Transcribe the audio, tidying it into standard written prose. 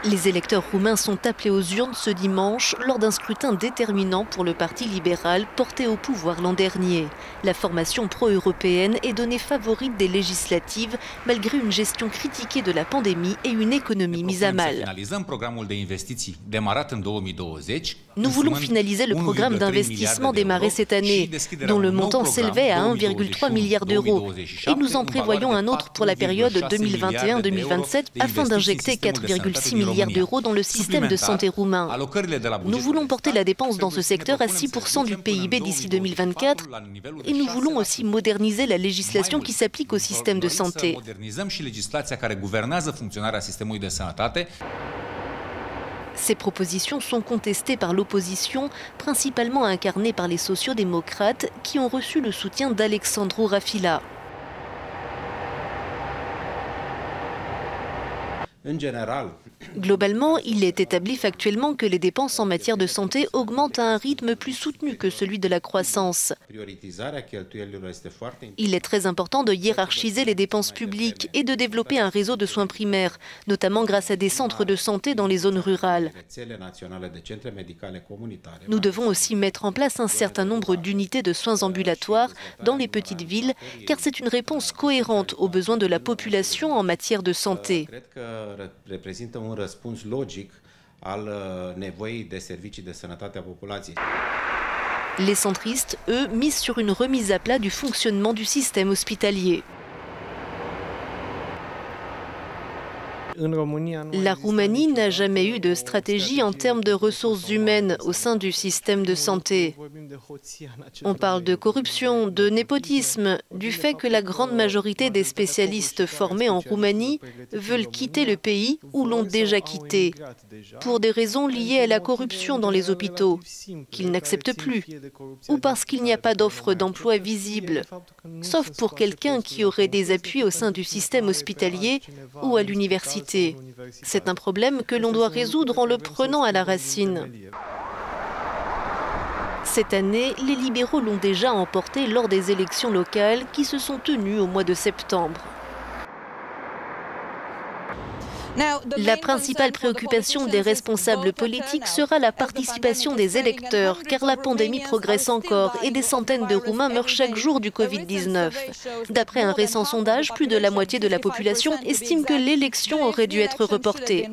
Les électeurs roumains sont appelés aux urnes ce dimanche lors d'un scrutin déterminant pour le Parti libéral porté au pouvoir l'an dernier. La formation pro-européenne est donnée favorite des législatives malgré une gestion critiquée de la pandémie et une économie mise à mal. Nous voulons finaliser le programme d'investissement démarré cette année, dont le montant s'élevait à 1,3 milliard d'euros. Et nous en prévoyons un autre pour la période 2021-2027 afin d'injecter 4,6 milliards d'euros dans le système de santé roumain. Nous voulons porter la dépense dans ce secteur à 6% du PIB d'ici 2024 et nous voulons aussi moderniser la législation qui s'applique au système de santé. Ces propositions sont contestées par l'opposition, principalement incarnée par les sociaux-démocrates qui ont reçu le soutien d'Alexandru Rafila. Globalement, il est établi factuellement que les dépenses en matière de santé augmentent à un rythme plus soutenu que celui de la croissance. Il est très important de hiérarchiser les dépenses publiques et de développer un réseau de soins primaires, notamment grâce à des centres de santé dans les zones rurales. Nous devons aussi mettre en place un certain nombre d'unités de soins ambulatoires dans les petites villes, car c'est une réponse cohérente aux besoins de la population en matière de santé. Răspuns logic al nevoii de servicii de sănătate a populației. Les centristes, eux, misent sur une remise à plat du fonctionnement du système hospitalier. La Roumanie n'a jamais eu de stratégie en termes de ressources humaines au sein du système de santé. On parle de corruption, de népotisme, du fait que la grande majorité des spécialistes formés en Roumanie veulent quitter le pays ou l'ont déjà quitté, pour des raisons liées à la corruption dans les hôpitaux, qu'ils n'acceptent plus, ou parce qu'il n'y a pas d'offre d'emploi visible, sauf pour quelqu'un qui aurait des appuis au sein du système hospitalier ou à l'université. C'est un problème que l'on doit résoudre en le prenant à la racine. Cette année, les libéraux l'ont déjà emporté lors des élections locales qui se sont tenues au mois de septembre. La principale préoccupation des responsables politiques sera la participation des électeurs, car la pandémie progresse encore et des centaines de Roumains meurent chaque jour du Covid-19. D'après un récent sondage, plus de la moitié de la population estime que l'élection aurait dû être reportée.